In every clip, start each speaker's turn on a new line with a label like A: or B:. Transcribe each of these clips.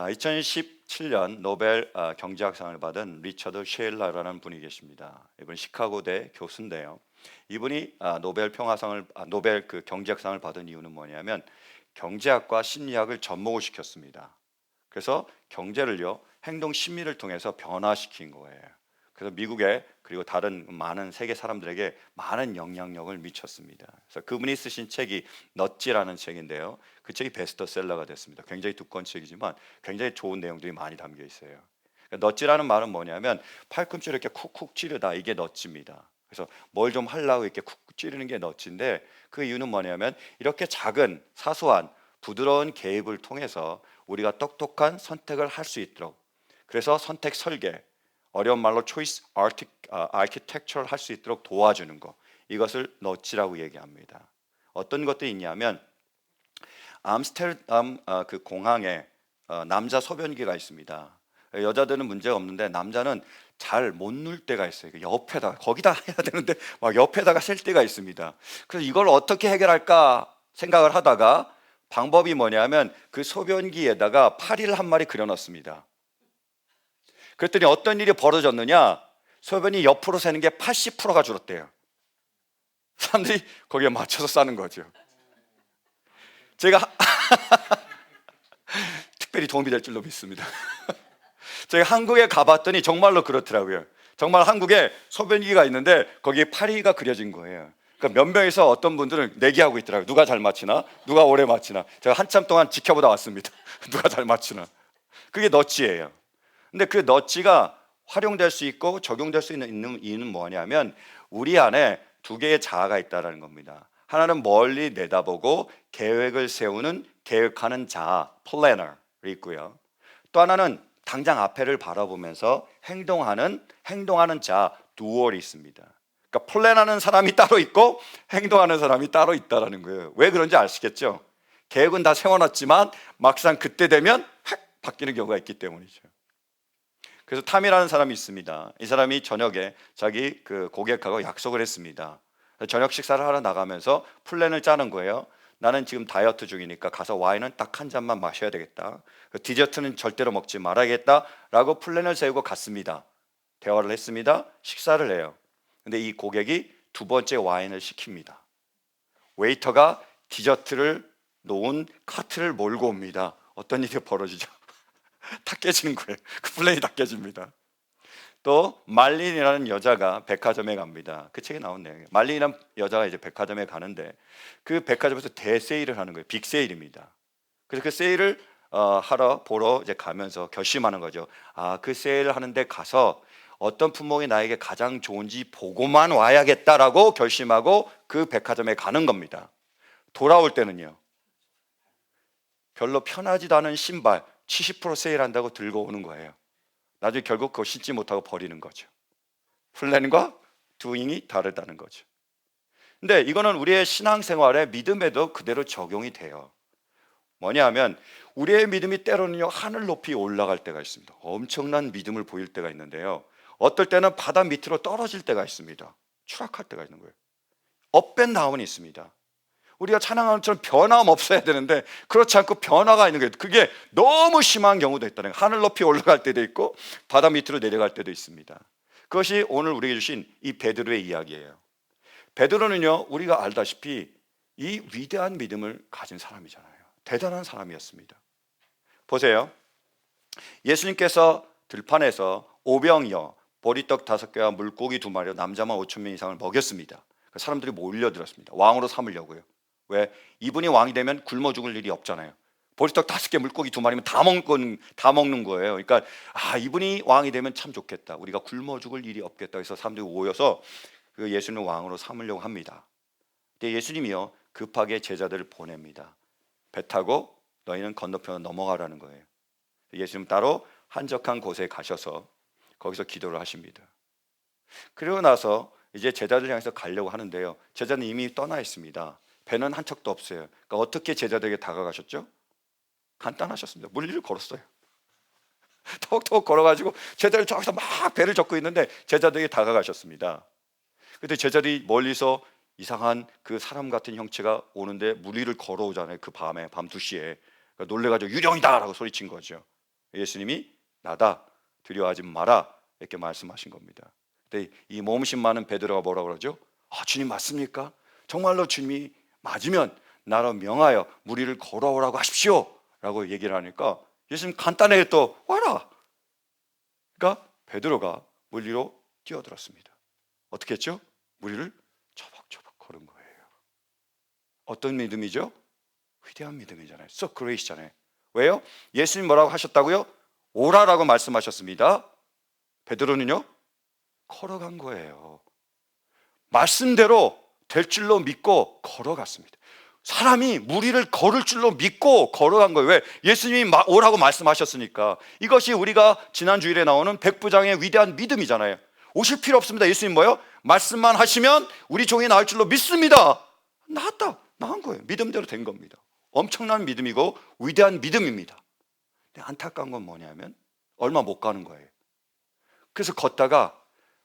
A: 2017년 노벨 경제학상을 받은 리처드 셰일러라는 분이 계십니다. 이분 시카고대 교수인데요. 이분이 노벨 그 경제학상을 받은 이유는 뭐냐면 경제학과 심리학을 접목을 시켰습니다. 그래서 경제를요 행동 심리를 통해서 변화시킨 거예요. 그래서 미국에 그리고 다른 많은 세계 사람들에게 많은 영향력을 미쳤습니다. 그래서 그분이 쓰신 책이 넛지라는 책인데요. 그 책이 베스트셀러가 됐습니다. 굉장히 두꺼운 책이지만 굉장히 좋은 내용들이 많이 담겨 있어요. 그러니까 넛지라는 말은 뭐냐면 팔꿈치를 이렇게 쿡쿡 찌르다, 이게 넛지입니다. 그래서 뭘 좀 하려고 이렇게 쿡쿡 찌르는 게 넛지인데, 그 이유는 뭐냐면 이렇게 작은 사소한 부드러운 개입을 통해서 우리가 똑똑한 선택을 할 수 있도록, 그래서 선택 설계, 어려운 말로 초이스 아키텍처를 할 수 있도록 도와주는 거, 이것을 넛지라고 얘기합니다. 어떤 것들이 있냐면 암스테르담 그 공항에 남자 소변기가 있습니다. 여자들은 문제가 없는데 남자는 잘 못 눌 때가 있어요. 옆에다가, 거기다 해야 되는데 막 옆에다가 셀 때가 있습니다. 그래서 이걸 어떻게 해결할까 생각을 하다가 방법이 뭐냐면 그 소변기에다가 파리를 한 마리 그려놨습니다. 그랬더니 어떤 일이 벌어졌느냐, 소변이 옆으로 새는 게 80%가 줄었대요. 사람들이 거기에 맞춰서 싸는 거죠. 제가 특별히 도움이 될 줄로 믿습니다. 제가 한국에 가봤더니 정말로 그렇더라고요. 정말 한국에 소변기가 있는데 거기에 파리가 그려진 거예요. 그러니까 몇 명에서 어떤 분들은 내기하고 있더라고요. 누가 잘 맞히나? 누가 오래 맞히나? 제가 한참 동안 지켜보다 왔습니다. 누가 잘 맞추나? 그게 넛지예요. 근데 그 넛지가 활용될 수 있고 적용될 수 있는 이유는 뭐냐면 우리 안에 두 개의 자아가 있다는 겁니다. 하나는 멀리 내다보고 계획을 세우는, 계획하는 자아, 플래너가 있고요. 또 하나는 당장 앞에를 바라보면서 행동하는 자, 두얼이 있습니다. 그러니까 플랜하는 사람이 따로 있고 행동하는 사람이 따로 있다는 거예요. 왜 그런지 아시겠죠? 계획은 다 세워놨지만 막상 그때 되면 확 바뀌는 경우가 있기 때문이죠. 그래서 탐이라는 사람이 있습니다. 이 사람이 저녁에 자기 그 고객하고 약속을 했습니다. 저녁 식사를 하러 나가면서 플랜을 짜는 거예요. 나는 지금 다이어트 중이니까 가서 와인은 딱 한 잔만 마셔야 되겠다. 디저트는 절대로 먹지 말아야겠다 라고 플랜을 세우고 갔습니다. 대화를 했습니다. 식사를 해요. 근데 이 고객이 두 번째 와인을 시킵니다. 웨이터가 디저트를 놓은 카트를 몰고 옵니다. 어떤 일이 벌어지죠? 다 깨지는 거예요. 그 플랜이 다 깨집니다. 또 말린이라는 여자가 백화점에 갑니다. 그 책에 나온 내용이에요. 말린이라는 여자가 이제 백화점에 가는데 그 백화점에서 대세일을 하는 거예요. 빅세일입니다. 그래서 그 세일을 보러 이제 가면서 결심하는 거죠. 그 세일을 하는데 가서 어떤 품목이 나에게 가장 좋은지 보고만 와야겠다라고 결심하고 그 백화점에 가는 겁니다. 돌아올 때는요, 별로 편하지도 않은 신발 70% 세일한다고 들고 오는 거예요. 나중에 결국 그거 신지 못하고 버리는 거죠. 플랜과 두잉이 다르다는 거죠. 근데 이거는 우리의 신앙생활에, 믿음에도 그대로 적용이 돼요. 뭐냐면 우리의 믿음이 때로는요 하늘 높이 올라갈 때가 있습니다. 엄청난 믿음을 보일 때가 있는데요, 어떨 때는 바다 밑으로 떨어질 때가 있습니다. 추락할 때가 있는 거예요. 업앤다운이 있습니다. 우리가 찬양하는 것처럼 변함없어야 되는데 그렇지 않고 변화가 있는 거예요. 그게 너무 심한 경우도 있다는 거예요. 하늘 높이 올라갈 때도 있고 바다 밑으로 내려갈 때도 있습니다. 그것이 오늘 우리에게 주신 이 베드로의 이야기예요. 베드로는요 우리가 알다시피 이 위대한 믿음을 가진 사람이잖아요. 대단한 사람이었습니다. 보세요. 예수님께서 들판에서 오병이어, 보리떡 5개와 물고기 2마리로 남자만 5,000명 이상을 먹였습니다. 사람들이 몰려들었습니다. 왕으로 삼으려고요. 왜? 이분이 왕이 되면 굶어 죽을 일이 없잖아요. 보리떡 5개, 물고기 2마리면 다 먹는 거예요. 그러니까 이분이 왕이 되면 참 좋겠다. 우리가 굶어 죽을 일이 없겠다. 그래서 사람들이 모여서 그 예수님을 왕으로 삼으려고 합니다. 근데 예수님이요 급하게 제자들을 보냅니다. 배 타고 너희는 건너편으로 넘어가라는 거예요. 예수님 따로 한적한 곳에 가셔서 거기서 기도를 하십니다. 그리고 나서 이제 제자들 향해서 가려고 하는데요, 제자는 이미 떠나 있습니다. 배는 한 척도 없어요. 그러니까 어떻게 제자들에게 다가가셨죠? 간단하셨습니다. 물 위를 걸었어요. 톡톡 걸어가지고 제자들 저기서 막 배를 젓고 있는데 제자들에게 다가가셨습니다. 그때 제자들이 멀리서 이상한 그 사람 같은 형체가 오는데 물 위를 걸어오잖아요. 그 밤에, 밤 2시에. 그러니까 놀래가지고 유령이다 라고 소리친 거죠. 예수님이 나다, 두려워하지 마라 이렇게 말씀하신 겁니다. 근데 이 몸심 많은 베드로가 뭐라고 그러죠? 주님 맞습니까? 정말로 주님이 맞으면 나로 명하여 무리를 걸어오라고 하십시오 라고 얘기를 하니까 예수님 간단하게 또 와라. 그러니까 베드로가 물 위로 뛰어들었습니다. 어떻게 했죠? 물 위를 초박초박 걸은 거예요. 어떤 믿음이죠? 위대한 믿음이잖아요. So great잖아요. 왜요? 예수님 뭐라고 하셨다고요? 오라라고 말씀하셨습니다. 베드로는요? 걸어간 거예요. 말씀대로 될 줄로 믿고 걸어갔습니다. 사람이 무리를 걸을 줄로 믿고 걸어간 거예요. 왜? 예수님이 오라고 말씀하셨으니까. 이것이 우리가 지난 주일에 나오는 백부장의 위대한 믿음이잖아요. 오실 필요 없습니다. 예수님 뭐요? 말씀만 하시면 우리 종이 나을 줄로 믿습니다. 나은 거예요. 믿음대로 된 겁니다. 엄청난 믿음이고 위대한 믿음입니다. 근데 안타까운 건 뭐냐면 얼마 못 가는 거예요. 그래서 걷다가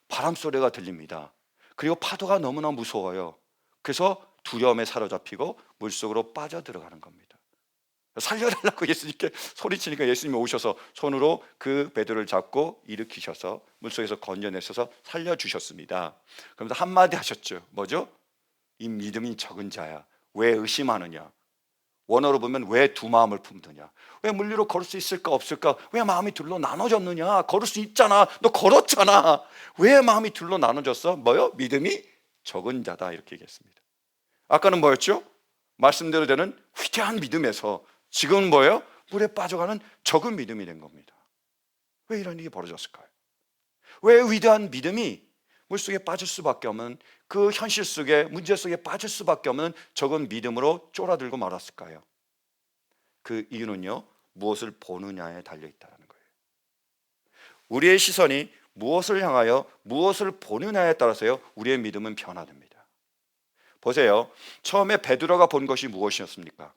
A: 바람 소리가 들립니다. 그리고 파도가 너무나 무서워요. 그래서 두려움에 사로잡히고 물속으로 빠져들어가는 겁니다. 살려달라고 예수님께 소리치니까 예수님이 오셔서 손으로 그 베드로를 잡고 일으키셔서 물속에서 건져내셔서 살려주셨습니다. 그러면서 한마디 하셨죠. 뭐죠? 이 믿음이 적은 자야, 왜 의심하느냐? 원어로 보면 왜 두 마음을 품느냐? 왜 물 위로 걸을 수 있을까 없을까? 왜 마음이 둘로 나눠졌느냐? 걸을 수 있잖아. 너 걸었잖아. 왜 마음이 둘로 나눠졌어? 뭐요? 믿음이 적은 자다 이렇게 얘기했습니다. 아까는 뭐였죠? 말씀대로 되는 위대한 믿음에서 지금은 뭐예요? 물에 빠져가는 적은 믿음이 된 겁니다. 왜 이런 일이 벌어졌을까요? 왜 위대한 믿음이 물속에 빠질 수밖에 없는 그 현실 속에 문제 속에 빠질 수밖에 없는 적은 믿음으로 쫄아들고 말았을까요? 그 이유는요, 무엇을 보느냐에 달려있다는 거예요. 우리의 시선이 무엇을 향하여 무엇을 보느냐에 따라서요, 우리의 믿음은 변화됩니다. 보세요. 처음에 베드로가 본 것이 무엇이었습니까?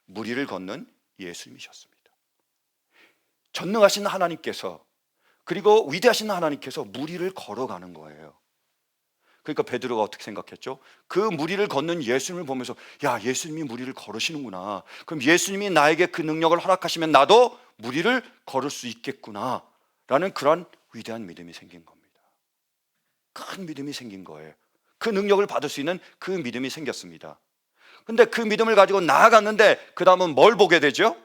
A: 물 위를 걷는 예수님이셨습니다. 전능하신 하나님께서, 그리고 위대하신 하나님께서 물 위를 걸어가는 거예요. 그러니까 베드로가 어떻게 생각했죠? 그 물 위를 걷는 예수님을 보면서 야, 예수님이 물 위를 걸으시는구나. 그럼 예수님이 나에게 그 능력을 허락하시면 나도 물 위를 걸을 수 있겠구나 라는 그런 위대한 믿음이 생긴 겁니다. 큰 믿음이 생긴 거예요. 그 능력을 받을 수 있는 그 믿음이 생겼습니다. 근데 그 믿음을 가지고 나아갔는데 그 다음은 뭘 보게 되죠?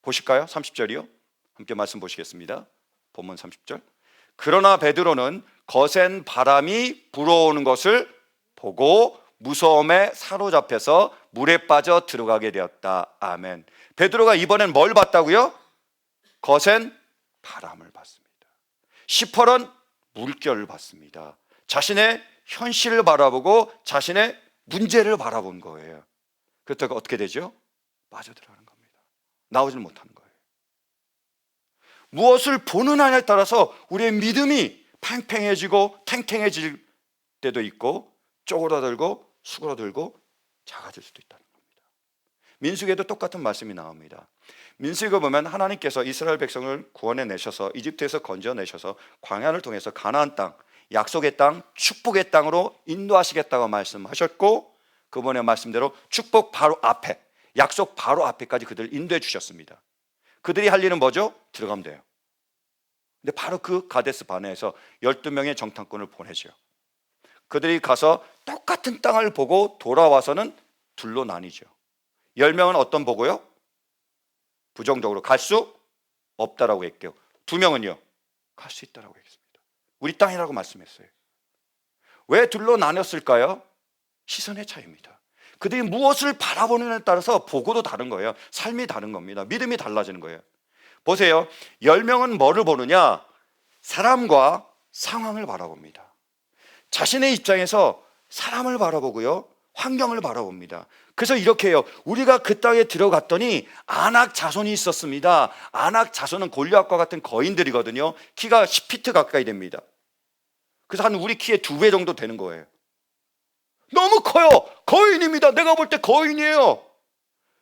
A: 보실까요? 30절이요. 함께 말씀 보시겠습니다. 본문 30절. 그러나 베드로는 거센 바람이 불어오는 것을 보고 무서움에 사로잡혀서 물에 빠져 들어가게 되었다. 아멘. 베드로가 이번엔 뭘 봤다고요? 거센 바람을 봤습니다. 시퍼런 물결을 봤습니다. 자신의 현실을 바라보고 자신의 문제를 바라본 거예요. 그렇다가 어떻게 되죠? 빠져들어가는 겁니다. 나오질 못하는 거예요. 무엇을 보느냐에 따라서 우리의 믿음이 팽팽해지고 탱탱해질 때도 있고 쪼그라들고 수그러들고 작아질 수도 있다는 겁니다. 민수기에도 똑같은 말씀이 나옵니다. 민수기에 보면 하나님께서 이스라엘 백성을 구원해 내셔서 이집트에서 건져내셔서 광야를 통해서 가나안 땅, 약속의 땅, 축복의 땅으로 인도하시겠다고 말씀하셨고 그분의 말씀대로 축복 바로 앞에, 약속 바로 앞에까지 그들을 인도해 주셨습니다. 그들이 할 일은 뭐죠? 들어가면 돼요. 근데 바로 그 가데스 바네에서 12명의 정탐꾼을 보내죠. 그들이 가서 똑같은 땅을 보고 돌아와서는 둘로 나뉘죠. 10명은 어떤 보고요? 부정적으로 갈 수 없다라고 했고요. 2명은요, 갈 수 있다라고 했습니다. 우리 땅이라고 말씀했어요. 왜 둘로 나눴을까요? 시선의 차이입니다. 그들이 무엇을 바라보느냐에 따라서 보고도 다른 거예요. 삶이 다른 겁니다. 믿음이 달라지는 거예요. 보세요. 10명은 뭐를 보느냐? 사람과 상황을 바라봅니다. 자신의 입장에서 사람을 바라보고요, 환경을 바라봅니다. 그래서 이렇게 해요. 우리가 그 땅에 들어갔더니 아낙 자손이 있었습니다. 아낙 자손은 골리앗과 같은 거인들이거든요. 키가 10피트 가까이 됩니다. 그래서 한 우리 키의 2배 정도 되는 거예요. 너무 커요. 거인입니다. 내가 볼 때 거인이에요.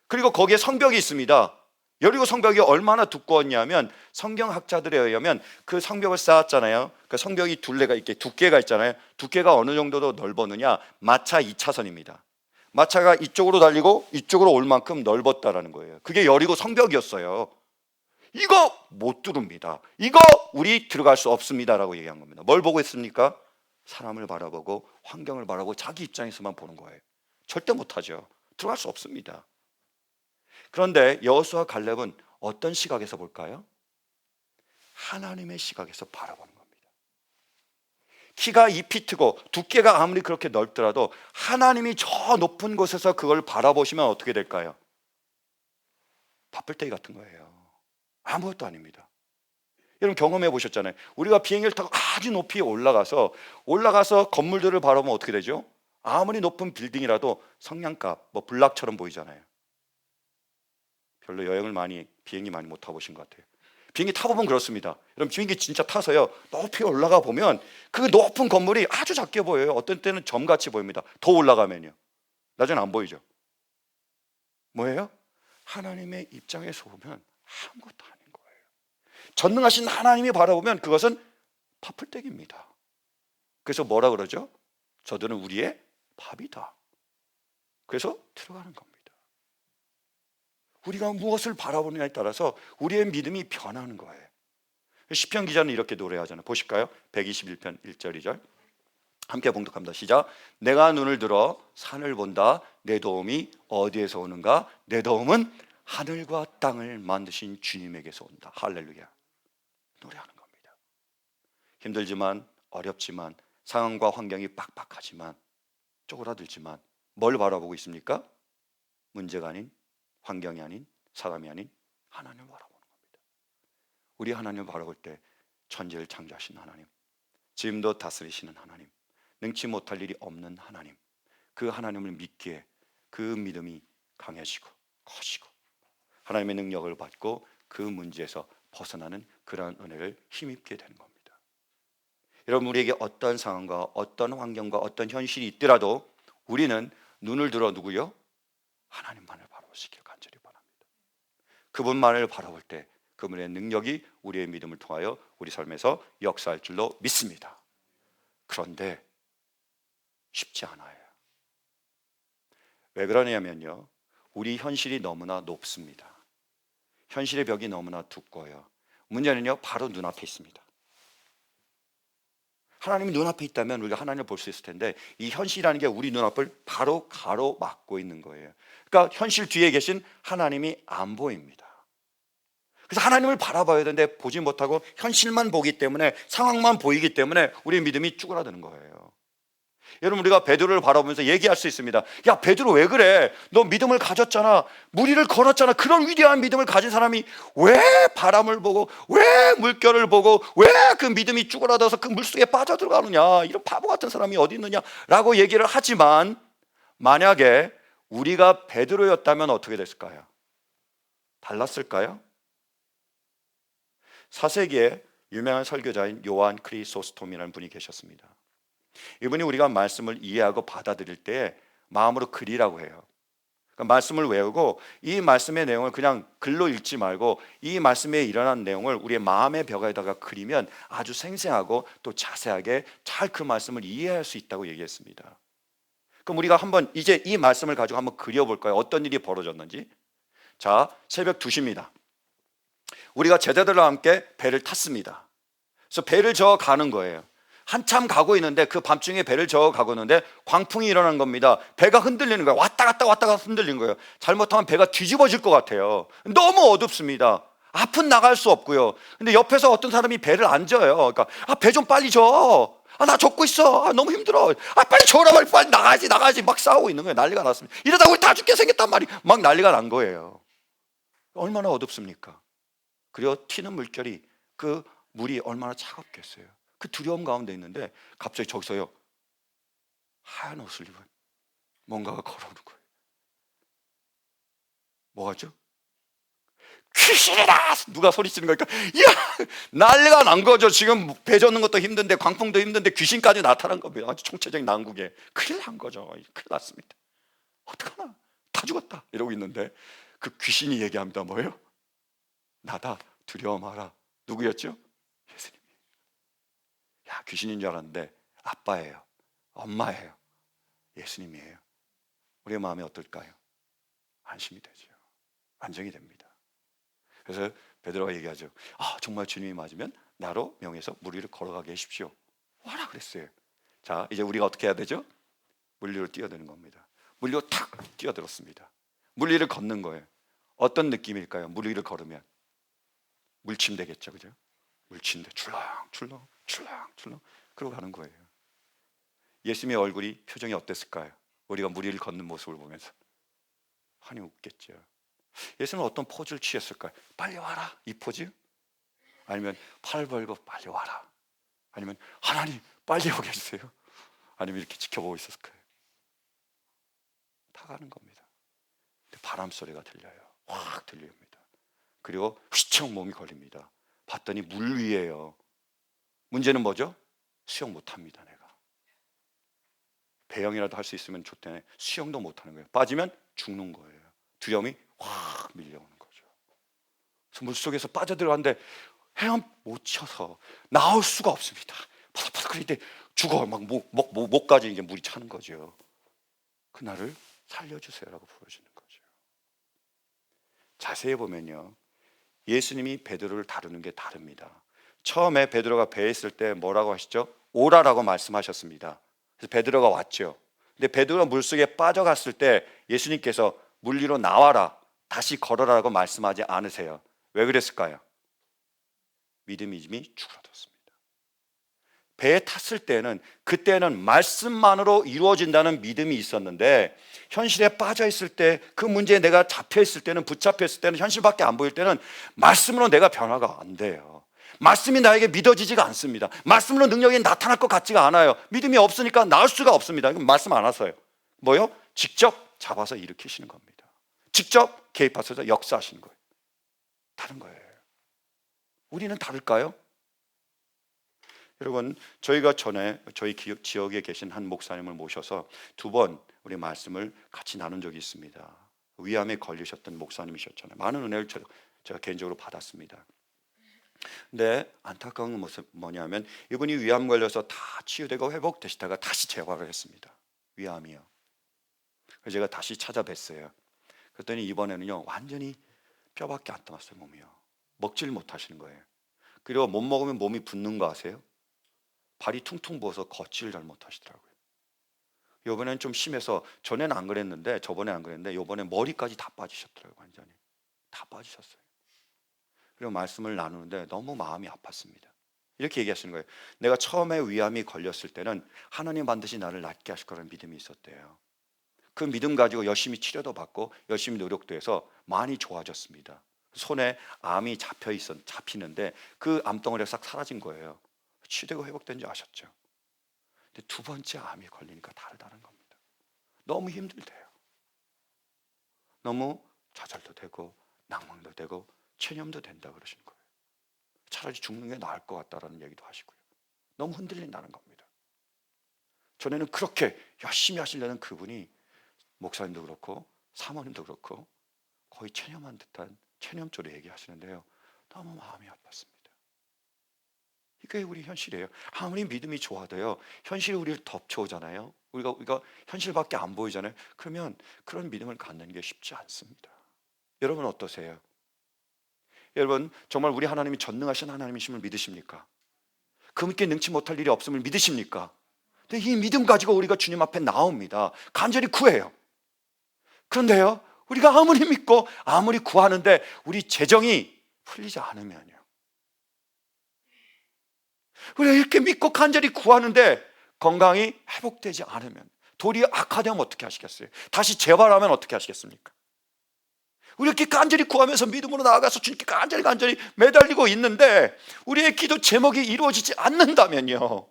A: 그리고 거기에 성벽이 있습니다. 여리고 성벽이 얼마나 두꺼웠냐면 성경학자들에 의하면 그 성벽을 쌓았잖아요. 그 성벽이 둘레가 이렇게 두께가 있잖아요. 두께가 어느 정도로 넓었느냐? 마차 2차선입니다. 마차가 이쪽으로 달리고 이쪽으로 올 만큼 넓었다라는 거예요. 그게 여리고 성벽이었어요. 이거 못 뚫습니다. 이거 우리 들어갈 수 없습니다라고 얘기한 겁니다. 뭘 보고 있습니까? 사람을 바라보고 환경을 바라보고 자기 입장에서만 보는 거예요. 절대 못하죠. 들어갈 수 없습니다. 그런데 여호수아 갈렙은 어떤 시각에서 볼까요? 하나님의 시각에서 바라보는 겁니다. 키가 2피트고 두께가 아무리 그렇게 넓더라도 하나님이 저 높은 곳에서 그걸 바라보시면 어떻게 될까요? 바쁠데기 같은 거예요. 아무것도 아닙니다. 여러분 경험해 보셨잖아요. 우리가 비행기를 타고 아주 높이 올라가서 건물들을 바라보면 어떻게 되죠? 아무리 높은 빌딩이라도 성냥갑, 블락처럼 보이잖아요. 별로 비행기 많이 못 타보신 것 같아요. 비행기 타보면 그렇습니다. 여러분 비행기 진짜 타서요 높이 올라가 보면 그 높은 건물이 아주 작게 보여요. 어떤 때는 점같이 보입니다. 더 올라가면요 나중에 안 보이죠. 뭐예요? 하나님의 입장에서 보면 아무것도 아닌 거예요. 전능하신 하나님이 바라보면 그것은 파풀떼기입니다. 그래서 뭐라 그러죠? 저들은 우리의 밥이다. 그래서 들어가는 겁니다. 우리가 무엇을 바라보느냐에 따라서 우리의 믿음이 변하는 거예요. 시편 기자는 이렇게 노래하잖아요. 보실까요? 121편 1절 2절 함께 봉독합니다. 시작. 내가 눈을 들어 산을 본다. 내 도움이 어디에서 오는가? 내 도움은 하늘과 땅을 만드신 주님에게서 온다. 할렐루야. 노래하는 겁니다. 힘들지만 어렵지만 상황과 환경이 빡빡하지만 쪼그라들지만 뭘 바라보고 있습니까? 문제가 아닌, 환경이 아닌, 사람이 아닌 하나님을 바라보는 겁니다. 우리 하나님을 바라볼 때 천지를 창조하신 하나님, 지금도 다스리시는 하나님, 능치 못할 일이 없는 하나님, 그 하나님을 믿기에 그 믿음이 강해지고 커지고 하나님의 능력을 받고 그 문제에서 벗어나는 그러한 은혜를 힘입게 되는 겁니다. 여러분 우리에게 어떤 상황과 어떤 환경과 어떤 현실이 있더라도 우리는 눈을 들어 누구요? 하나님만을 바라보시길 간절히 바랍니다. 그분만을 바라볼 때 그분의 능력이 우리의 믿음을 통하여 우리 삶에서 역사할 줄로 믿습니다. 그런데 쉽지 않아요. 왜 그러냐면요 우리 현실이 너무나 높습니다. 현실의 벽이 너무나 두꺼워요. 문제는요 바로 눈앞에 있습니다. 하나님이 눈앞에 있다면 우리가 하나님을 볼 수 있을 텐데 이 현실이라는 게 우리 눈앞을 바로 가로막고 있는 거예요. 그러니까 현실 뒤에 계신 하나님이 안 보입니다. 그래서 하나님을 바라봐야 되는데 보지 못하고 현실만 보기 때문에 상황만 보이기 때문에 우리의 믿음이 쭈그라드는 거예요. 여러분 우리가 베드로를 바라보면서 얘기할 수 있습니다. 야 베드로 왜 그래? 너 믿음을 가졌잖아. 무리를 걸었잖아. 그런 위대한 믿음을 가진 사람이 왜 바람을 보고 왜 물결을 보고 왜 그 믿음이 쭈그라들어서 그 물속에 빠져들어가느냐. 이런 바보 같은 사람이 어디 있느냐라고 얘기를 하지만 만약에 우리가 베드로였다면 어떻게 됐을까요? 달랐을까요? 4세기에 유명한 설교자인 요한 크리소스톰이라는 분이 계셨습니다. 이분이 우리가 말씀을 이해하고 받아들일 때 마음으로 그리라고 해요. 그러니까 말씀을 외우고 이 말씀의 내용을 그냥 글로 읽지 말고 이 말씀에 일어난 내용을 우리의 마음의 벽에다가 그리면 아주 생생하고 또 자세하게 잘 그 말씀을 이해할 수 있다고 얘기했습니다. 그럼 우리가 한번 이제 이 말씀을 가지고 한번 그려볼까요? 어떤 일이 벌어졌는지. 자, 새벽 2시입니다. 우리가 제자들과 함께 배를 탔습니다. 그래서 배를 저어 가는 거예요. 한참 가고 있는데 그 밤중에 배를 저어 가고 있는데 광풍이 일어난 겁니다. 배가 흔들리는 거예요. 왔다 갔다 흔들리는 거예요. 잘못하면 배가 뒤집어질 것 같아요. 너무 어둡습니다. 앞은 나갈 수 없고요. 근데 옆에서 어떤 사람이 배를 안 져요. 그러니까 배 좀 빨리 져. 나 젖고 있어. 너무 힘들어. 빨리 저라 빨리 나가야지 막 싸우고 있는 거예요. 난리가 났습니다. 이러다 우리 다 죽게 생겼단 말이 막 난리가 난 거예요. 얼마나 어둡습니까? 그리고 튀는 물결이 그 물이 얼마나 차갑겠어요. 그 두려움 가운데 있는데 갑자기 저기서요 하얀 옷을 입은 뭔가가 걸어오는 거예요. 뭐하죠? 귀신이다! 누가 소리치는 거니까 야 난리가 난 거죠. 지금 배 젓는 것도 힘든데 광풍도 힘든데 귀신까지 나타난 겁니다. 아주 총체적인 난국에 큰일 난 거죠. 큰일 났습니다. 어떡하나 다 죽었다 이러고 있는데 그 귀신이 얘기합니다. 뭐예요? 나다 두려워 마라. 누구였죠? 예수님. 야 귀신인 줄 알았는데 아빠예요. 엄마예요. 예수님이에요. 우리의 마음이 어떨까요? 안심이 되죠. 안정이 됩니다. 그래서 베드로가 얘기하죠. 정말 주님이 맞으면 나로 명해서 물 위를 걸어가게 하십시오. 와라 그랬어요. 자, 이제 우리가 어떻게 해야 되죠? 물 위로 뛰어드는 겁니다. 물 위로 탁 뛰어들었습니다. 물 위를 걷는 거예요. 어떤 느낌일까요? 물 위를 걸으면 물침 되겠죠, 그죠? 물침대 출렁출렁 출렁출렁 그러고 가는 거예요. 예수님의 얼굴이 표정이 어땠을까요? 우리가 물 위를 걷는 모습을 보면서 환히 웃겠죠. 예수님은 어떤 포즈를 취했을까요? 빨리 와라 이 포즈? 아니면 팔 벌고 빨리 와라? 아니면 하나님 빨리 오게 해주세요? 아니면 이렇게 지켜보고 있었을 거예요. 다 가는 겁니다. 근데 바람 소리가 들려요. 확 들립니다. 그리고 휘청 몸이 걸립니다. 봤더니 물 위에요. 문제는 뭐죠? 수영 못합니다. 내가 배영이라도 할 수 있으면 좋대. 수영도 못하는 거예요. 빠지면 죽는 거예요. 두려움이 확 밀려오는 거죠. 그래서 물속에서 빠져들어가는데 헤엄 못 쳐서 나올 수가 없습니다. 바삭바삭 그럴 때 죽어. 막 목까지 이제 물이 차는 거죠. 그날을 살려주세요라고 부르시는 거죠. 자세히 보면요, 예수님이 베드로를 다루는 게 다릅니다. 처음에 베드로가 배에 있을 때 뭐라고 하시죠? 오라라고 말씀하셨습니다. 그래서 베드로가 왔죠. 근데 베드로가 물속에 빠져갔을 때 예수님께서 물 위로 나와라, 다시 걸어라라고 말씀하지 않으세요. 왜 그랬을까요? 믿음이 이미 죽어들었습니다. 배에 탔을 때는 그때는 말씀만으로 이루어진다는 믿음이 있었는데 현실에 빠져 있을 때, 그 문제에 내가 잡혀 있을 때는, 붙잡혀 있을 때는, 현실밖에 안 보일 때는 말씀으로 내가 변화가 안 돼요. 말씀이 나에게 믿어지지가 않습니다. 말씀으로 능력이 나타날 것 같지가 않아요. 믿음이 없으니까 나올 수가 없습니다. 그럼 말씀 안 하세요. 뭐요? 직접 잡아서 일으키시는 겁니다. 직접 개입하셔서 역사하시는 거예요. 다른 거예요. 우리는 다를까요? 여러분, 저희가 전에 저희 지역에 계신 한 목사님을 모셔서 2번 우리 말씀을 같이 나눈 적이 있습니다. 위암에 걸리셨던 목사님이셨잖아요. 많은 은혜를 제가 개인적으로 받았습니다. 근데 안타까운 것은 뭐냐면 이분이 위암 걸려서 다 치유되고 회복되시다가 다시 재활을 했습니다. 위암이요. 그래서 제가 다시 찾아뵀어요. 그랬더니 이번에는요, 완전히 뼈밖에 안 남았어요. 몸이요. 먹질 못하시는 거예요. 그리고 못 먹으면 몸이 붓는 거 아세요? 발이 퉁퉁 부어서 걷지를 잘 못하시더라고요. 이번에는 좀 심해서, 전에는 안 그랬는데, 저번에 안 그랬는데 이번에 머리까지 다 빠지셨더라고요. 완전히 다 빠지셨어요. 그리고 말씀을 나누는데 너무 마음이 아팠습니다. 이렇게 얘기하시는 거예요. 내가 처음에 위암이 걸렸을 때는 하나님 반드시 나를 낫게 하실 거라는 믿음이 있었대요. 그 믿음 가지고 열심히 치료도 받고 열심히 노력도 해서 많이 좋아졌습니다. 손에 암이 잡히는데 그 암덩어리가 싹 사라진 거예요. 치료되고 회복된 줄 아셨죠? 근데 2번째 암이 걸리니까 다르다는 겁니다. 너무 힘들대요. 너무 좌절도 되고 낭망도 되고 체념도 된다 그러시는 거예요. 차라리 죽는 게 나을 것 같다라는 얘기도 하시고요. 너무 흔들린다는 겁니다. 전에는 그렇게 열심히 하시려는 그분이, 목사님도 그렇고 사모님도 그렇고 거의 체념한 듯한 체념적으로 얘기하시는데요, 너무 마음이 아팠습니다. 이게 우리 현실이에요. 아무리 믿음이 좋아도요, 현실이 우리를 덮쳐오잖아요. 우리가 현실밖에 안 보이잖아요. 그러면 그런 믿음을 갖는 게 쉽지 않습니다. 여러분 어떠세요? 여러분 정말 우리 하나님이 전능하신 하나님이심을 믿으십니까? 그분께 능치 못할 일이 없음을 믿으십니까? 근데 이 믿음 가지고 우리가 주님 앞에 나옵니다. 간절히 구해요. 그런데요, 우리가 아무리 믿고 아무리 구하는데 우리 재정이 풀리지 않으면요, 우리가 이렇게 믿고 간절히 구하는데 건강이 회복되지 않으면, 도리어 악화되면 어떻게 하시겠어요? 다시 재발하면 어떻게 하시겠습니까? 우리 이렇게 간절히 구하면서 믿음으로 나아가서 주님께 간절히 매달리고 있는데 우리의 기도 제목이 이루어지지 않는다면요,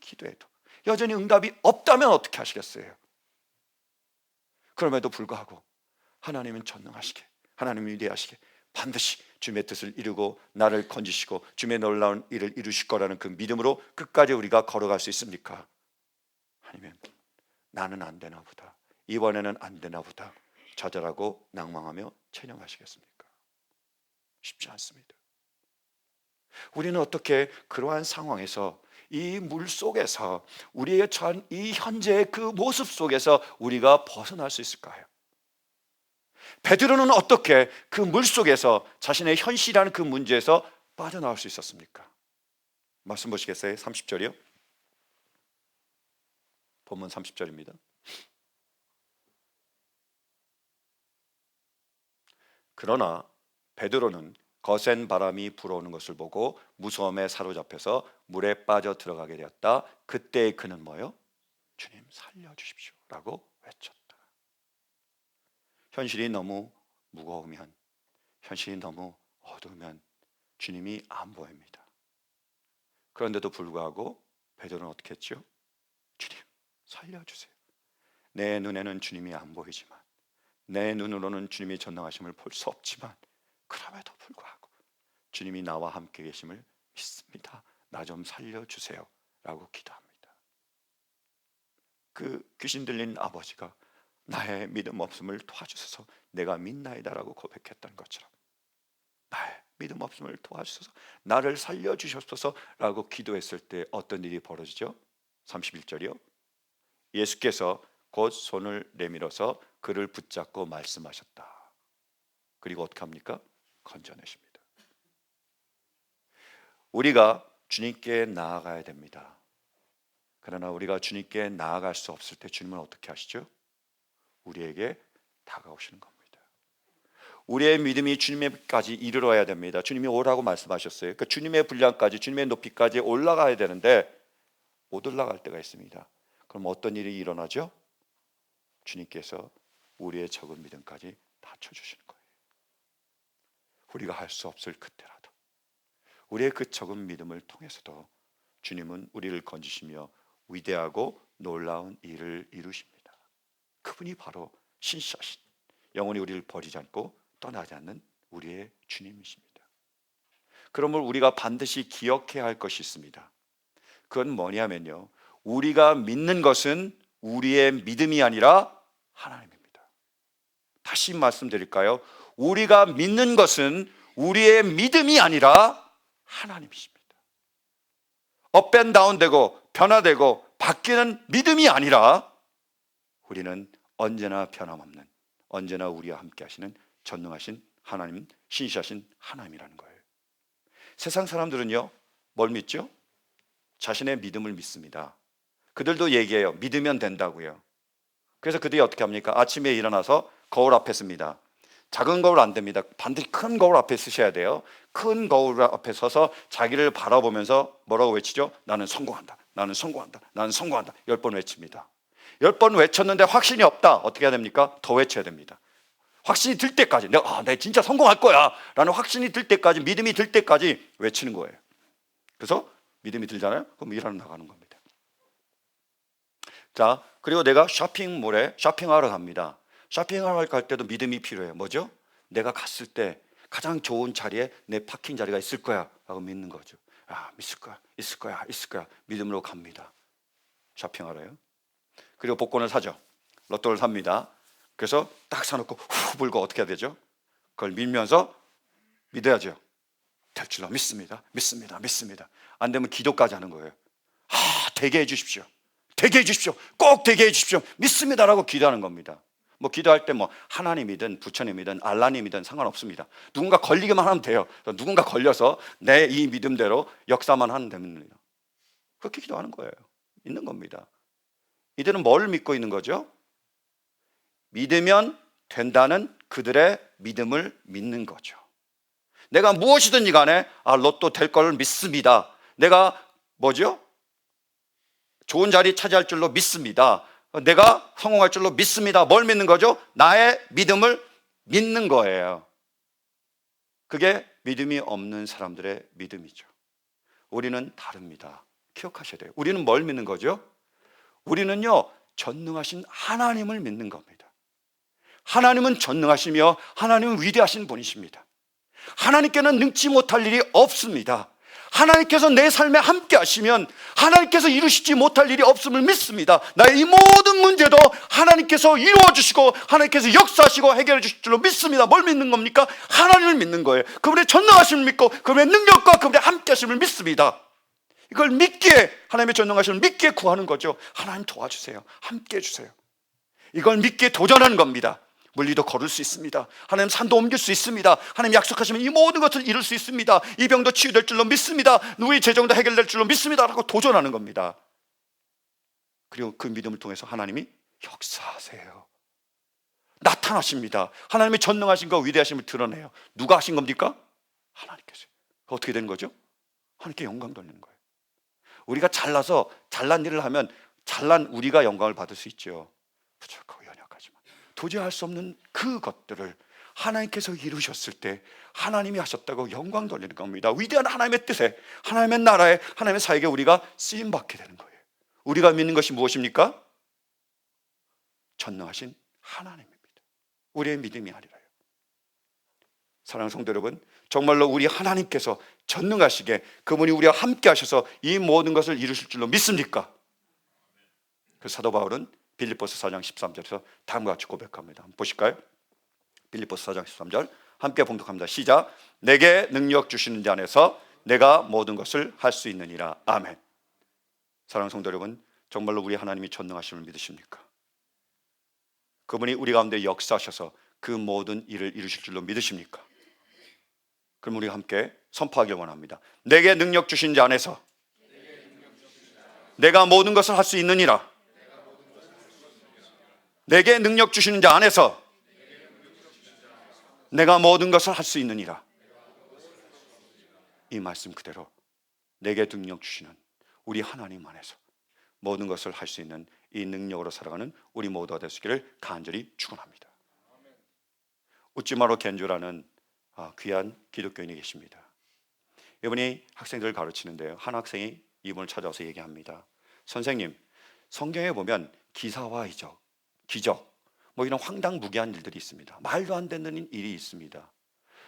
A: 기도해도 여전히 응답이 없다면 어떻게 하시겠어요? 그럼에도 불구하고 하나님은 전능하시게, 하나님은 위대하시게 반드시 주님의 뜻을 이루고 나를 건지시고 주님의 놀라운 일을 이루실 거라는 그 믿음으로 끝까지 우리가 걸어갈 수 있습니까? 아니면 나는 안 되나 보다, 이번에는 안 되나 보다 좌절하고 낭망하며 체념하시겠습니까? 쉽지 않습니다. 우리는 어떻게 그러한 상황에서 이 물 속에서, 우리의 처한 이 현재의 그 모습 속에서 우리가 벗어날 수 있을까요? 베드로는 어떻게 그 물 속에서 자신의 현실이라는 그 문제에서 빠져나올 수 있었습니까? 말씀 보시겠어요? 30절이요. 본문 30절입니다. 그러나 베드로는 거센 바람이 불어오는 것을 보고 무서움에 사로잡혀서 물에 빠져 들어가게 되었다. 그때 그는 뭐요? 주님 살려주십시오 라고 외쳤다. 현실이 너무 무거우면, 현실이 너무 어두우면 주님이 안 보입니다. 그런데도 불구하고 베드로는 어떻게 했죠? 주님 살려주세요. 내 눈에는 주님이 안 보이지만, 내 눈으로는 주님이 전능하심을 볼 수 없지만, 그럼에도 불구하고 주님이 나와 함께 계심을 믿습니다. 나 좀 살려주세요 라고 기도합니다. 그 귀신 들린 아버지가 나의 믿음 없음을 도와주셔서 내가 믿나이다 라고 고백했던 것처럼, 나의 믿음 없음을 도와주셔서 나를 살려주셨소서 라고 기도했을 때 어떤 일이 벌어지죠? 31절이요. 예수께서 곧 손을 내밀어서 그를 붙잡고 말씀하셨다. 그리고 어떻게 합니까? 건져내십니다. 우리가 주님께 나아가야 됩니다. 그러나 우리가 주님께 나아갈 수 없을 때 주님은 어떻게 하시죠? 우리에게 다가오시는 겁니다. 우리의 믿음이 주님에까지 이르러야 됩니다. 주님이 오라고 말씀하셨어요. 그러니까 주님의 분량까지, 주님의 높이까지 올라가야 되는데 못 올라갈 때가 있습니다. 그럼 어떤 일이 일어나죠? 주님께서 우리의 적은 믿음까지 낮춰주시는 거예요. 우리가 할 수 없을 그때라도, 우리의 그 적은 믿음을 통해서도 주님은 우리를 건지시며 위대하고 놀라운 일을 이루십니다. 그분이 바로 신실하신, 영원히 우리를 버리지 않고 떠나지 않는 우리의 주님이십니다. 그러므로 우리가 반드시 기억해야 할 것이 있습니다. 그건 뭐냐면요, 우리가 믿는 것은 우리의 믿음이 아니라 하나님입니다. 다시 말씀드릴까요? 우리가 믿는 것은 우리의 믿음이 아니라 하나님이십니다. 업앤다운되고 변화되고 바뀌는 믿음이 아니라 우리는 언제나 변함없는, 언제나 우리와 함께 하시는 전능하신 하나님, 신실하신 하나님이라는 거예요. 세상 사람들은요, 뭘 믿죠? 자신의 믿음을 믿습니다. 그들도 얘기해요. 믿으면 된다고요. 그래서 그들이 어떻게 합니까? 아침에 일어나서 거울 앞에 씁니다. 작은 거울 안 됩니다. 반드시 큰 거울 앞에 쓰셔야 돼요. 큰 거울 앞에 서서 자기를 바라보면서 뭐라고 외치죠? 나는 성공한다, 나는 성공한다, 나는 성공한다. 10번 외칩니다. 10번 외쳤는데 확신이 없다. 어떻게 해야 됩니까? 더 외쳐야 됩니다. 확신이 들 때까지, 내가 진짜 성공할 거야 라는 확신이 들 때까지, 믿음이 들 때까지 외치는 거예요. 그래서 믿음이 들잖아요. 그럼 일하러 나가는 겁니다. 자, 그리고 내가 쇼핑몰에 쇼핑하러 갑니다. 쇼핑하러 갈 때도 믿음이 필요해요. 뭐죠? 내가 갔을 때 가장 좋은 자리에 내 파킹 자리가 있을 거야 라고 믿는 거죠. 있을 거야, 있을 거야, 있을 거야. 믿음으로 갑니다. 쇼핑하러요. 그리고 복권을 사죠. 로또를 삽니다. 그래서 딱 사놓고 후 불고 어떻게 해야 되죠? 그걸 밀면서 믿어야죠. 될 줄로 믿습니다, 믿습니다, 믿습니다. 안 되면 기도까지 하는 거예요. 되게 해주십시오, 되게 해주십시오, 꼭 되게 해주십시오, 믿습니다라고 기도하는 겁니다. 뭐 기도할 때 뭐 하나님이든 부처님이든 알라님이든 상관없습니다. 누군가 걸리기만 하면 돼요. 누군가 걸려서 내 이 믿음대로 역사만 하면 됩니다. 그렇게 기도하는 거예요. 있는 겁니다. 이들은 뭘 믿고 있는 거죠? 믿으면 된다는 그들의 믿음을 믿는 거죠. 내가 무엇이든지 간에 로또 될 걸 믿습니다. 내가 뭐죠? 좋은 자리 차지할 줄로 믿습니다. 내가 성공할 줄로 믿습니다. 뭘 믿는 거죠? 나의 믿음을 믿는 거예요. 그게 믿음이 없는 사람들의 믿음이죠. 우리는 다릅니다. 기억하셔야 돼요. 우리는 뭘 믿는 거죠? 우리는요, 전능하신 하나님을 믿는 겁니다. 하나님은 전능하시며 하나님은 위대하신 분이십니다. 하나님께는 능치 못할 일이 없습니다. 하나님께서 내 삶에 함께 하시면 하나님께서 이루시지 못할 일이 없음을 믿습니다. 나의 이 모든 문제도 하나님께서 이루어 주시고 하나님께서 역사하시고 해결해 주실 줄로 믿습니다. 뭘 믿는 겁니까? 하나님을 믿는 거예요. 그분의 전능하심을 믿고 그분의 능력과 그분의 함께 하심을 믿습니다. 이걸 믿기에, 하나님의 전능하심을 믿기에 구하는 거죠. 하나님 도와주세요. 함께 해주세요. 이걸 믿기에 도전하는 겁니다. 물리도 걸을 수 있습니다. 하나님 산도 옮길 수 있습니다. 하나님 약속하시면 이 모든 것을 이룰 수 있습니다. 이 병도 치유될 줄로 믿습니다. 우리 재정도 해결될 줄로 믿습니다 라고 도전하는 겁니다. 그리고 그 믿음을 통해서 하나님이 역사하세요. 나타나십니다. 하나님의 전능하신 거 위대하심을 드러내요. 누가 하신 겁니까? 하나님께서. 어떻게 된 거죠? 하나님께 영광 돌리는 거예요. 우리가 잘나서 잘난 일을 하면 잘난 우리가 영광을 받을 수 있죠. 부족하고 연약하지만 도저히 할 수 없는 그것들을 하나님께서 이루셨을 때 하나님이 하셨다고 영광 돌리는 겁니다. 위대한 하나님의 뜻에, 하나님의 나라에, 하나님의 사역에 우리가 쓰임받게 되는 거예요. 우리가 믿는 것이 무엇입니까? 전능하신 하나님입니다. 우리의 믿음이 아니라요. 사랑하는 성도 여러분, 정말로 우리 하나님께서 전능하시게 그분이 우리와 함께 하셔서 이 모든 것을 이루실 줄로 믿습니까? 그 사도 바울은 빌립보서 4장 13절에서 다음과 같이 고백합니다. 한번 보실까요? 빌립보서 4장 13절 함께 봉독합니다. 시작. 내게 능력 주시는 자 안에서 내가 모든 것을 할 수 있느니라. 아멘. 사랑하는 성도 여러분, 정말로 우리 하나님이 전능하심을 믿으십니까? 그분이 우리 가운데 역사하셔서 그 모든 일을 이루실 줄로 믿으십니까? 그럼 우리가 함께 선포하길 원합니다. 내게 능력 주신 자 안에서 내가 모든 것을 할 수 있느니라. 내게 능력 주시는 자 안에서 내가 모든 것을 할 수 있느니라. 이 말씀 그대로 내게 능력 주시는 우리 하나님 안에서 모든 것을 할 수 있는 이 능력으로 살아가는 우리 모두가 될 수 있기를 간절히 축원합니다. 웃지마로 겐조라는 귀한 기독교인이 계십니다. 이분이 학생들을 가르치는데요, 한 학생이 이분을 찾아와서 얘기합니다. 선생님, 성경에 보면 기사와 이적, 기적, 이런 황당무계한 일들이 있습니다. 말도 안 되는 일이 있습니다.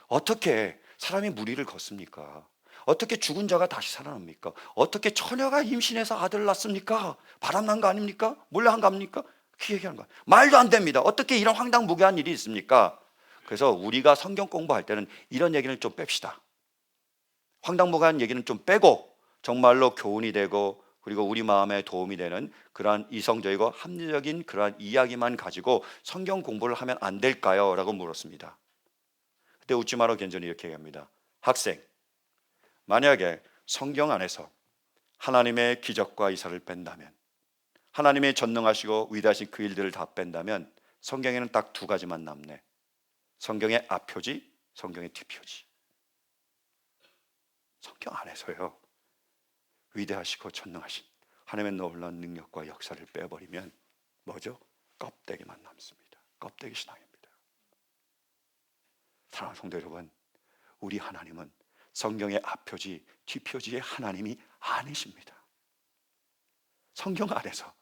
A: 어떻게 사람이 무리를 걷습니까? 어떻게 죽은 자가 다시 살아납니까? 어떻게 처녀가 임신해서 아들을 낳습니까? 바람난 거 아닙니까? 몰래 한 거 아닙니까? 그 얘기하는 거예요. 말도 안 됩니다. 어떻게 이런 황당무계한 일이 있습니까? 그래서 우리가 성경 공부할 때는 이런 얘기는 좀 뺍시다. 황당무계한 얘기는 좀 빼고 정말로 교훈이 되고 그리고 우리 마음에 도움이 되는 그러한 이성적이고 합리적인 그러한 이야기만 가지고 성경 공부를 하면 안 될까요? 라고 물었습니다. 그때 웃지마로 겐전이 이렇게 얘기합니다. 학생, 만약에 성경 안에서 하나님의 기적과 이사를 뺀다면, 하나님의 전능하시고 위대하신 그 일들을 다 뺀다면 성경에는 딱 두 가지만 남네. 성경의 앞표지, 성경의 뒷표지. 성경 안에서요, 위대하시고 전능하신 하나님의 놀라운 능력과 역사를 빼버리면 뭐죠? 껍데기만 남습니다. 껍데기 신앙입니다. 사랑하는 성도 여러분, 우리 하나님은 성경의 앞표지, 뒷표지의 하나님이 아니십니다. 성경 안에서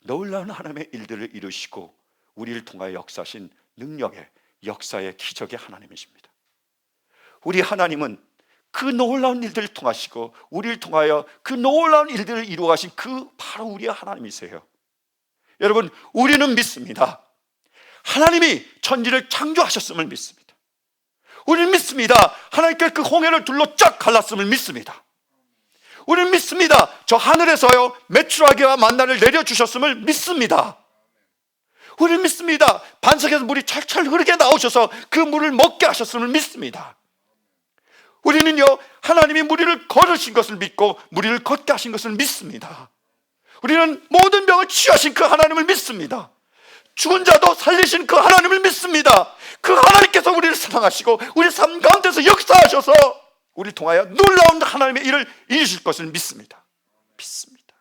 A: 놀라운 하나님의 일들을 이루시고 우리를 통하여 역사하신 능력의, 역사의 기적의 하나님이십니다. 우리 하나님은 그 놀라운 일들을 통하시고 우리를 통하여 그 놀라운 일들을 이루어가신 그 바로 우리의 하나님이세요. 여러분, 우리는 믿습니다. 하나님이 천지를 창조하셨음을 믿습니다. 우리는 믿습니다. 하나님께 그 홍해를 둘로 쫙 갈랐음을 믿습니다. 우리는 믿습니다. 저 하늘에서요 메추라기와 만나를 내려주셨음을 믿습니다. 우리는 믿습니다. 반석에서 물이 철철 흐르게 나오셔서 그 물을 먹게 하셨음을 믿습니다. 우리는요 하나님이 무리를 걸으신 것을 믿고 무리를 걷게 하신 것을 믿습니다. 우리는 모든 병을 치유하신 그 하나님을 믿습니다. 죽은 자도 살리신 그 하나님을 믿습니다. 그 하나님께서 우리를 사랑하시고 우리 삶 가운데서 역사하셔서 우리를 통하여 놀라운 하나님의 일을 이루실 것을 믿습니다. 믿습니다.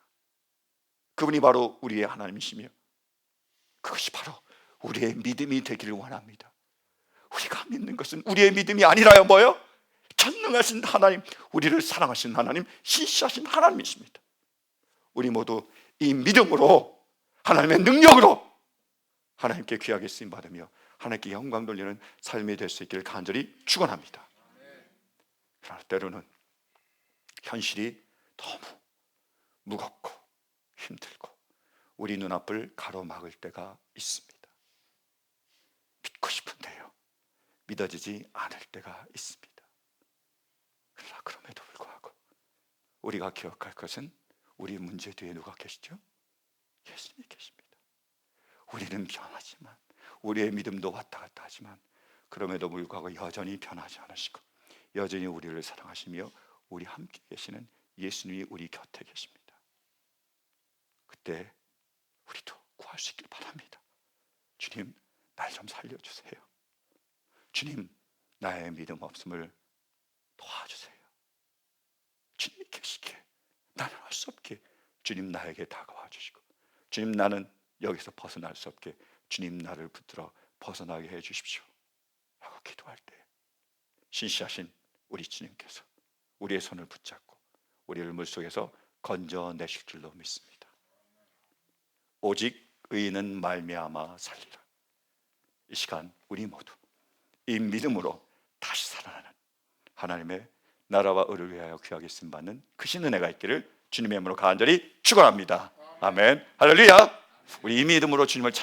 A: 그분이 바로 우리의 하나님이시며 그것이 바로 우리의 믿음이 되기를 원합니다. 우리가 믿는 것은 우리의 믿음이 아니라요 뭐요? 전능하신 하나님, 우리를 사랑하신 하나님, 신실하신 하나님이십니다. 우리 모두 이 믿음으로 하나님의 능력으로 하나님께 귀하게 쓰임받으며 하나님께 영광 돌리는 삶이 될 수 있기를 간절히 축원합니다. 그러나 때로는 현실이 너무 무겁고 힘들고 우리 눈앞을 가로막을 때가 있습니다. 믿고 싶은데요 믿어지지 않을 때가 있습니다. 그러나 그럼에도 불구하고 우리가 기억할 것은 우리 문제 뒤에 누가 계시죠? 예수님이 계십니다. 우리는 변하지만, 우리의 믿음도 왔다 갔다 하지만, 그럼에도 불구하고 여전히 변하지 않으시고 여전히 우리를 사랑하시며 우리 함께 계시는 예수님이 우리 곁에 계십니다. 그때 우리도 구할 수 있길 바랍니다. 주님, 날 좀 살려주세요. 주님, 나의 믿음 없음을 도와주세요. 주님이 계시기에 나는 할 수 없기에 주님 나에게 다가와 주시고, 주님 나는 여기서 벗어날 수 없게 주님 나를 붙들어 벗어나게 해 주십시오 라고 기도할 때 신실하신 우리 주님께서 우리의 손을 붙잡고 우리를 물속에서 건져내실 줄로 믿습니다. 오직 의인은 말미암아 살리라. 이 시간 우리 모두 이 믿음으로 다시 살아나는 하나님의 나라와 의를 위하여 귀하게 쓰임받는 크신 은혜가 있기를 주님의 이름으로 간절히 축원합니다. 아멘. 할렐루야. 우리 이 믿음으로 주님을 찬양